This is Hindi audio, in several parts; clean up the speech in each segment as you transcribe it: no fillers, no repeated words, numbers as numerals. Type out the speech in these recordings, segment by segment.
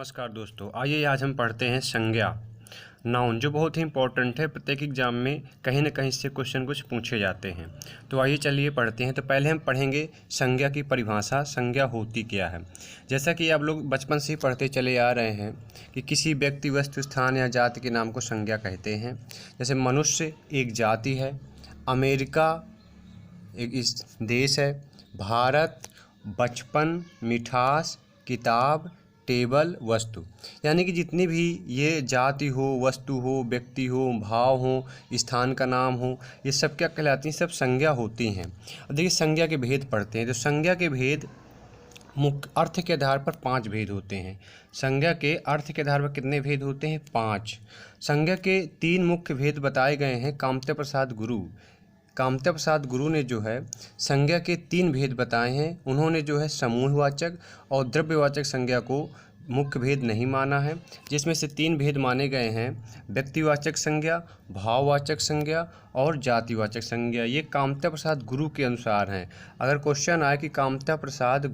नमस्कार दोस्तों, आइए आज हम पढ़ते हैं संज्ञा नाउन, जो बहुत ही इंपॉर्टेंट है। प्रत्येक एग्जाम में कहीं ना कहीं से क्वेश्चन कुछ पूछे जाते हैं। तो आइए चलिए पढ़ते हैं। तो पहले हम पढ़ेंगे संज्ञा की परिभाषा, संज्ञा होती क्या है। जैसा कि आप लोग बचपन से ही पढ़ते चले आ रहे हैं कि किसी व्यक्ति, वस्तु, स्थान या जाति के नाम को संज्ञा कहते हैं। जैसे मनुष्य एक जाति है, अमेरिका एक इस देश है, भारत बचपन, मिठास, किताब, टेबल, वस्तु। यानी कि जितनी भी ये जाति हो, वस्तु हो, व्यक्ति हो, भाव हो, स्थान का नाम हो, ये सब क्या कहलाती हैं? सब संज्ञा होती हैं। अब देखिए संज्ञा के भेद पढ़ते हैं। तो संज्ञा के भेद मुख्य अर्थ के आधार पर 5 भेद होते हैं। संज्ञा के अर्थ के आधार पर कितने भेद होते हैं? 5। संज्ञा के 3 मुख्य भेद बताए गए हैं। कामते प्रसाद गुरु ने जो है संज्ञा के 3 भेद बताए हैं। उन्होंने जो है समूहवाचक और द्रव्यवाचक संज्ञा को मुख्य भेद नहीं माना है, जिसमें से 3 भेद माने गए हैं: व्यक्तिवाचक संज्ञा, भाववाचक संज्ञा और जातिवाचक संज्ञा। ये कामता प्रसाद गुरु के अनुसार हैं। अगर क्वेश्चन आए कि कामता प्रसाद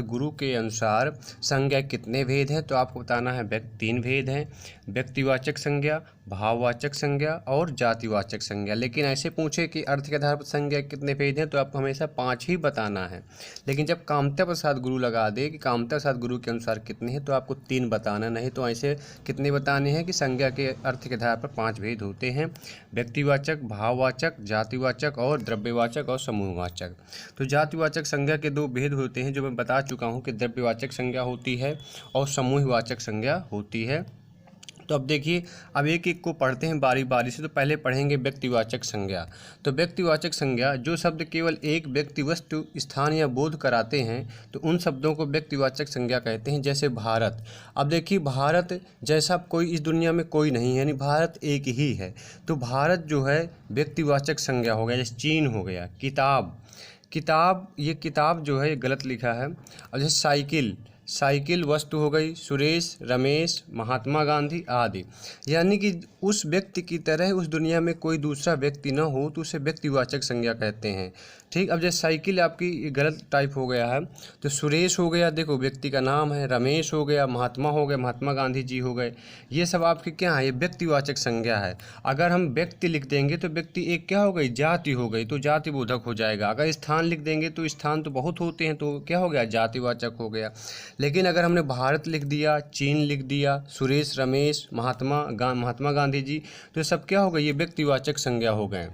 गुरु के अनुसार संज्ञा कितने भेद हैं, तो आपको बताना है 3 भेद हैं: व्यक्तिवाचक संज्ञा, भाववाचक संज्ञा और जातिवाचक संज्ञा। लेकिन ऐसे पूछे कि अर्थ के आधार पर संज्ञा कितने भेद हैं, तो आपको हमेशा 5 ही बताना है। लेकिन जब कामता प्रसाद गुरु लगा दे कि कामता प्रसाद गुरु के अनुसार कितने हैं, तो आपको 3 बताना। नहीं तो ऐसे कितने बताने हैं कि संज्ञा के अर्थ के आधार पर 5 भेद होते हैं: व्यक्तिवाचक, भाववाचक, जातिवाचक और द्रव्यवाचक और समूहवाचक। तो जातिवाचक संज्ञा के 2 भेद होते हैं, जो मैं बता चुका हूँ कि द्रव्यवाचक संज्ञा होती है और समूहवाचक संज्ञा होती है। तो अब देखिए, अब एक एक को पढ़ते हैं बारी बारी से। तो पहले पढ़ेंगे व्यक्तिवाचक संज्ञा। तो व्यक्तिवाचक संज्ञा, जो शब्द केवल एक व्यक्ति, वस्तु, स्थान या बोध कराते हैं, तो उन शब्दों को व्यक्तिवाचक संज्ञा कहते हैं। जैसे भारत। अब देखिए, भारत जैसा कोई इस दुनिया में कोई नहीं है, यानी भारत एक ही है। तो भारत जो है व्यक्तिवाचक संज्ञा हो गया। जैसे चीन हो गया। ये किताब जो है गलत लिखा है। और जैसे साइकिल वस्तु हो गई। सुरेश, रमेश, महात्मा गांधी आदि। यानी कि उस व्यक्ति की तरह उस दुनिया में कोई दूसरा व्यक्ति न हो, तो उसे व्यक्तिवाचक संज्ञा कहते हैं। ठीक। अब जैसे साइकिल आपकी गलत टाइप हो गया है, तो सुरेश हो गया, देखो व्यक्ति का नाम है। रमेश हो गया, महात्मा हो गए, महात्मा गांधी जी हो गए। ये सब आपके क्या है? ये व्यक्तिवाचक संज्ञा है। अगर हम व्यक्ति लिख देंगे तो व्यक्ति एक क्या हो गई? जाति हो गई, तो जाति बोधक हो जाएगा। अगर स्थान लिख देंगे तो स्थान तो बहुत होते हैं, तो क्या हो गया? जातिवाचक हो गया। लेकिन अगर हमने भारत लिख दिया, चीन लिख दिया, सुरेश, रमेश, महात्मा गांधी जी, तो ये सब क्या हो गए? ये व्यक्तिवाचक संज्ञा हो गए।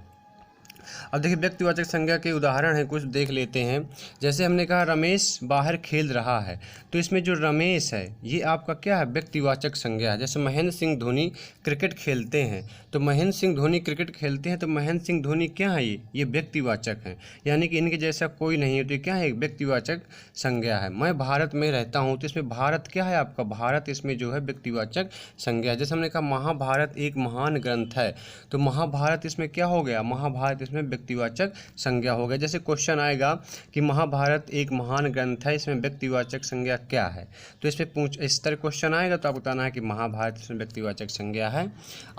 अब देखिए, व्यक्तिवाचक संज्ञा के उदाहरण हैं, कुछ देख लेते हैं। जैसे हमने कहा रमेश बाहर खेल रहा है, तो इसमें जो रमेश है ये आपका क्या है? व्यक्तिवाचक संज्ञा है। जैसे महेंद्र सिंह धोनी क्रिकेट खेलते हैं, तो महेंद्र सिंह धोनी क्रिकेट खेलते हैं, तो महेंद्र सिंह धोनी क्या है? ये व्यक्तिवाचक हैं। यानी कि इनके जैसा कोई नहीं है, तो क्या है? व्यक्तिवाचक संज्ञा है। मैं भारत में रहता हूँ, तो इसमें भारत क्या है आपका? भारत इसमें जो है व्यक्तिवाचक संज्ञा है। जैसे हमने कहा महाभारत एक महान ग्रंथ है, तो महाभारत इसमें क्या हो गया? महाभारत इसमें व्यक्तिवाचक संज्ञा हो गया। जैसे क्वेश्चन आएगा कि महाभारत एक महान ग्रंथ है, इसमें व्यक्तिवाचक संज्ञा क्या है, तो इसमें इस तरह क्वेश्चन आएगा तो आपको बताना है कि महाभारत इसमें व्यक्तिवाचक संज्ञा है।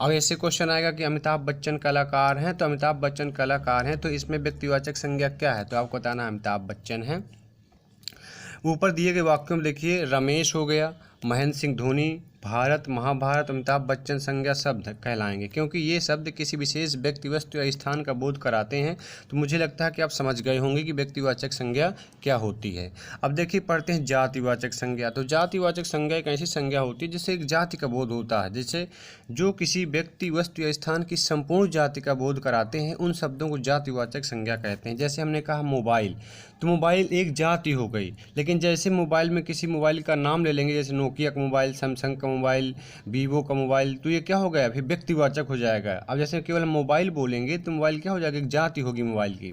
अब ऐसे क्वेश्चन आएगा कि अमिताभ बच्चन कलाकार हैं, तो अमिताभ बच्चन कलाकार हैं, तो इसमें व्यक्तिवाचक संज्ञा क्या है, तो आपको बताना है अमिताभ बच्चन है। ऊपर दिए गए वाक्यों में देखिए, रमेश हो गया, महेंद्र सिंह धोनी, भारत, महाभारत, अमिताभ बच्चन संज्ञा शब्द कहलाएंगे, क्योंकि ये शब्द किसी विशेष व्यक्ति, वस्तु या स्थान का बोध कराते हैं। तो मुझे लगता है कि आप समझ गए होंगे कि व्यक्तिवाचक संज्ञा क्या होती है। अब देखिए, पढ़ते हैं जातिवाचक संज्ञा। तो जातिवाचक संज्ञा एक ऐसी संज्ञा होती है जिससे एक जाति का बोध होता है। जैसे जो किसी व्यक्ति, वस्तु या स्थान की संपूर्ण जाति का बोध कराते हैं, उन शब्दों को जातिवाचक संज्ञा कहते हैं। जैसे हमने कहा मोबाइल, तो मोबाइल एक जाति हो गई। लेकिन जैसे मोबाइल में किसी मोबाइल का नाम ले लेंगे, जैसे नोकिया का मोबाइल, सैमसंग का मोबाइल, वीवो का मोबाइल, तो ये क्या हो गया? फिर व्यक्तिवाचक हो जाएगा। अब जैसे केवल मोबाइल बोलेंगे तो मोबाइल क्या हो जाएगा? एक जाति होगी मोबाइल की।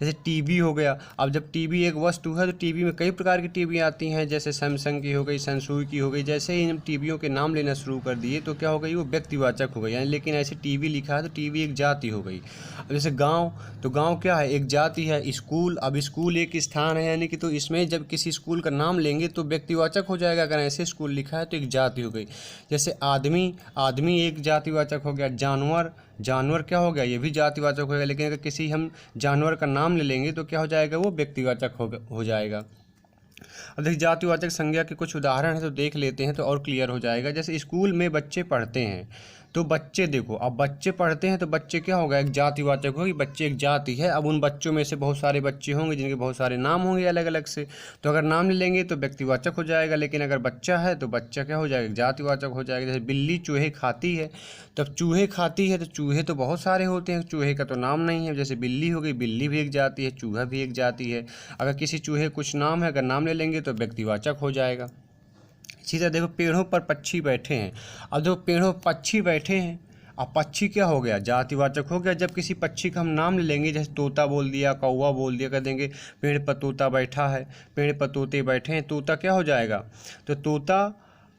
जैसे टीवी हो गया। अब जब टीवी एक वस्तु है, तो टीवी में कई प्रकार की टीवी आती हैं, जैसे सैमसंग की हो गई, सैमसंग की हो गई। जैसे ही इन टीवियों के नाम लेना शुरू कर दिए तो क्या हो गई? वो व्यक्तिवाचक हो गई। यानी लेकिन ऐसे टीवी लिखा है तो टीवी एक जाति हो गई। अब जैसे गाँव, तो गाँव क्या है? एक जाति है। स्कूल, अब स्कूल एक स्थान है, यानी कि तो इसमें जब किसी स्कूल का नाम लेंगे तो व्यक्तिवाचक हो जाएगा। अगर ऐसे स्कूल लिखा है तो एक जाति हो गई। जैसे आदमी एक जातिवाचक हो गया। जानवर क्या हो गया? ये भी जातिवाचक हो गया। लेकिन अगर किसी हम जानवर का नाम ले लेंगे तो क्या हो जाएगा? वो व्यक्तिवाचक हो जाएगा। अब देखिए जातिवाचक संज्ञा के कुछ उदाहरण हैं तो देख लेते हैं तो और क्लियर हो जाएगा। जैसे स्कूल में बच्चे पढ़ते हैं तो बच्चे, देखो अब बच्चे पढ़ते हैं तो बच्चे क्या होगा, एक जातिवाचक होगी, बच्चे एक जाति है। अब उन बच्चों में से बहुत सारे बच्चे होंगे जिनके बहुत सारे नाम होंगे अलग अलग से, तो अगर नाम ले लेंगे तो व्यक्तिवाचक हो जाएगा, लेकिन अगर बच्चा है तो बच्चा क्या हो जाएगा, जातिवाचक हो जाएगा। जैसे बिल्ली चूहे खाती है, तो अब चूहे खाती है तो चूहे तो बहुत सारे होते हैं, चूहे का तो नाम नहीं है। जैसे बिल्ली हो गई, बिल्ली भी एक जाति है, चूहा भी एक जाति है। अगर किसी चूहे कुछ नाम है, अगर नाम ले लेंगे तो व्यक्तिवाचक हो जाएगा। इसी तरह देखो पेड़ों पर पक्षी बैठे हैं, अब देखो पेड़ों पर पक्षी बैठे हैं, अब पक्षी क्या हो गया, जातिवाचक हो गया। जब किसी पक्षी का हम नाम ले लेंगे, जैसे तोता बोल दिया, कौवा बोल दिया, कह देंगे पेड़ पर तोता बैठा है, पेड़ पर तोते बैठे हैं, तोता क्या हो जाएगा, तो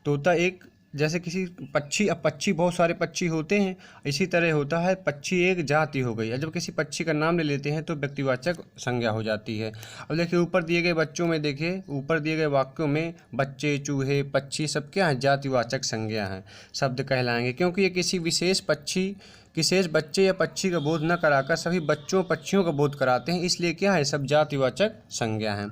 तोता एक, जैसे किसी पक्षी, अब पक्षी बहुत सारे पक्षी होते हैं, इसी तरह होता है, पक्षी एक जाति हो गई। जब किसी पक्षी का नाम ले लेते हैं तो व्यक्तिवाचक संज्ञा हो जाती है। अब देखिए ऊपर दिए गए बच्चों में, देखिए ऊपर दिए गए वाक्यों में बच्चे, चूहे, पक्षी सब क्या है, जातिवाचक संज्ञा हैं, शब्द कहलाएंगे, क्योंकि ये किसी विशेष बच्चे या पक्षी का बोध न कराकर सभी बच्चों पक्षियों का बोध कराते हैं, इसलिए क्या है, सब जातिवाचक संज्ञा हैं।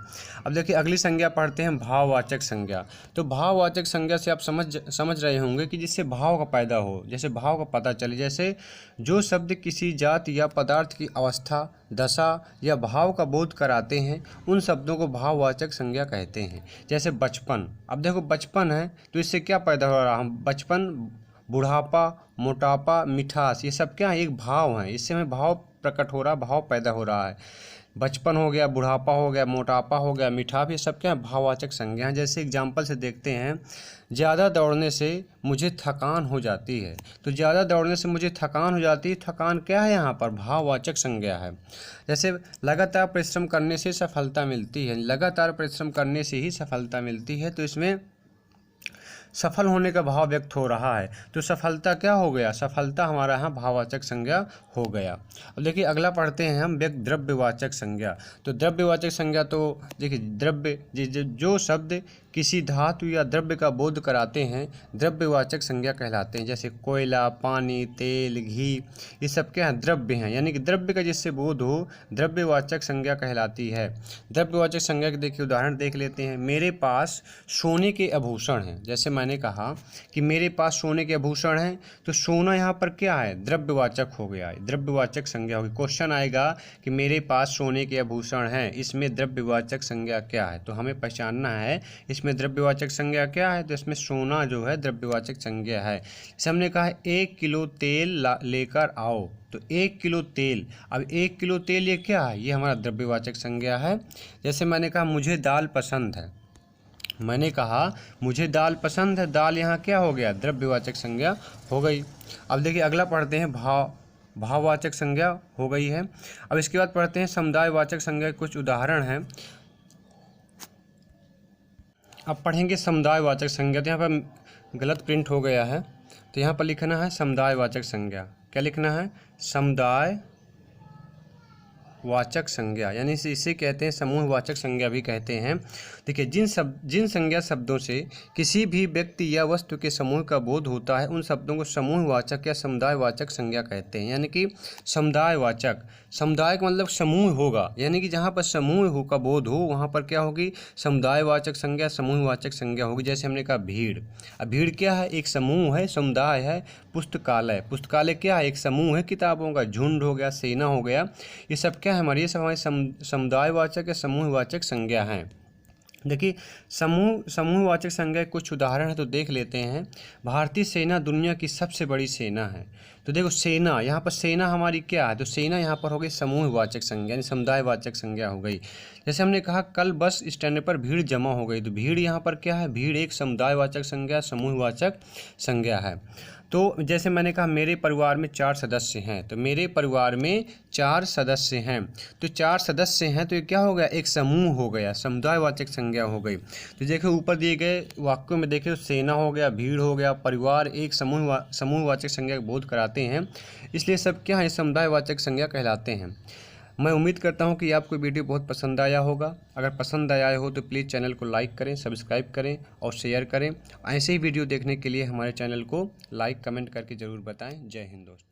अब देखिए अगली संज्ञा पढ़ते हैं, भाववाचक संज्ञा। तो भाववाचक संज्ञा से आप समझ रहे होंगे कि जिससे भाव का पैदा हो, जैसे भाव का पता चले, जैसे जो शब्द किसी जाति या पदार्थ की अवस्था, दशा या भाव का बोध कराते हैं, उन शब्दों को भाववाचक संज्ञा कहते हैं। जैसे बचपन, अब देखो बचपन है तो इससे क्या पैदा हो रहा है, बचपन, बुढ़ापा, मोटापा, मिठास, ये सब क्या है, एक भाव है, इससे हमें भाव प्रकट हो रहा है, भाव पैदा हो रहा है। बचपन हो गया, बुढ़ापा हो गया, मोटापा हो गया, मिठास, ये सब क्या है, भाववाचक संज्ञा हैं। जैसे एग्जाम्पल से देखते हैं, ज़्यादा दौड़ने से मुझे थकान हो जाती है, तो ज़्यादा दौड़ने से मुझे थकान हो जाती है, थकान क्या है, यहाँ पर भाववाचक संज्ञा है। जैसे लगातार परिश्रम करने से सफलता मिलती है, लगातार परिश्रम करने से ही सफलता मिलती है, तो इसमें सफल होने का भाव व्यक्त हो रहा है, तो सफलता क्या हो गया, सफलता हमारा यहाँ भाववाचक संज्ञा हो गया। अब देखिए अगला पढ़ते हैं हम, द्रव्यवाचक संज्ञा। तो द्रव्यवाचक संज्ञा, तो देखिए द्रव्य, जो शब्द किसी धातु या द्रव्य का बोध कराते हैं, द्रव्यवाचक संज्ञा कहलाते हैं। जैसे कोयला, पानी, तेल, घी, ये सब क्या है, द्रव्य हैं, यानी कि द्रव्य का जिससे बोध हो, द्रव्यवाचक संज्ञा कहलाती है। द्रव्यवाचक संज्ञा के देखिए उदाहरण देख लेते हैं। मेरे पास सोने के आभूषण हैं, जैसे मैंने कहा कि मेरे पास सोने के आभूषण हैं, तो सोना यहाँ पर क्या है, द्रव्यवाचक हो गया, द्रव्यवाचक संज्ञा होगी। क्वेश्चन आएगा कि मेरे पास सोने के आभूषण हैं, इसमें द्रव्यवाचक संज्ञा क्या है, तो हमें पहचानना है इसमें द्रव्यवाचक संज्ञा क्या है, तो इसमें सोना जो है द्रव्यवाचक संज्ञा है। जैसे हमने कहा 1 किलो तेल लेकर आओ, तो 1 किलो तेल, अब 1 किलो तेल ये क्या है, ये हमारा द्रव्यवाचक संज्ञा है। जैसे मैंने कहा मुझे दाल पसंद है, मैंने कहा मुझे दाल पसंद है, दाल यहाँ क्या हो गया, द्रव्यवाचक संज्ञा हो गई। अब देखिए अगला पढ़ते हैं, भाववाचक संज्ञा हो गई है। अब इसके बाद पढ़ते हैं समुदायवाचक संज्ञा के कुछ उदाहरण हैं। अब पढ़ेंगे समुदायवाचक संज्ञा, तो यहाँ पर गलत प्रिंट हो गया है, तो यहाँ पर लिखना है समुदायवाचक संज्ञा। क्या लिखना है, समुदायवाचक संज्ञा, यानी इसे कहते हैं समूहवाचक संज्ञा भी कहते हैं। देखिए जिन संज्ञा शब्दों से किसी भी व्यक्ति या वस्तु के समूह का बोध होता है, उन शब्दों को समूहवाचक या समुदायवाचक संज्ञा कहते हैं। यानी कि समुदायवाचक, समुदाय का मतलब समूह होगा, यानी कि जहाँ पर समूह का बोध हो वहाँ पर क्या होगी, समुदायवाचक संज्ञा, समूहवाचक संज्ञा होगी। जैसे हमने कहा भीड़, अब भीड़ क्या है, एक समूह है, समुदाय है। पुस्तकालय, पुस्तकालय क्या है, एक समूह है किताबों का, झुंड हो गया, सेना हो गया, ये सब क्या है हमारी, ये सब हमारी समुदायवाचक या समूहवाचक संज्ञा हैं। देखिए समूहवाचक संज्ञा के कुछ उदाहरण है तो देख लेते हैं। भारतीय सेना दुनिया की सबसे बड़ी सेना है, तो देखो सेना, यहाँ पर सेना हमारी क्या है, तो सेना यहाँ पर हो गई समूहवाचक संज्ञा, यानी समुदायवाचक संज्ञा हो गई। जैसे हमने कहा कल बस स्टैंड पर भीड़ जमा हो गई, तो भीड़ यहाँ पर क्या है, भीड़ एक समुदायवाचक संज्ञा, समूहवाचक संज्ञा है। तो जैसे मैंने कहा मेरे परिवार में 4 सदस्य हैं, तो मेरे परिवार में 4 सदस्य हैं, तो 4 सदस्य हैं, तो ये क्या हो गया, एक समूह हो गया, समुदायवाचक संज्ञा हो गई। तो देखो ऊपर दिए गए वाक्यों में देखिए सेना हो गया, भीड़ हो गया, परिवार एक समूहवाचक संज्ञा का बोध कराते हैं, इसलिए सब क्या है, समुदायवाचक संज्ञा कहलाते हैं। मैं उम्मीद करता हूं कि आपको वीडियो बहुत पसंद आया होगा। अगर पसंद आया हो तो प्लीज़ चैनल को लाइक करें, सब्सक्राइब करें और शेयर करें। ऐसे ही वीडियो देखने के लिए हमारे चैनल को लाइक कमेंट करके ज़रूर बताएं। जय हिंद दोस्तों।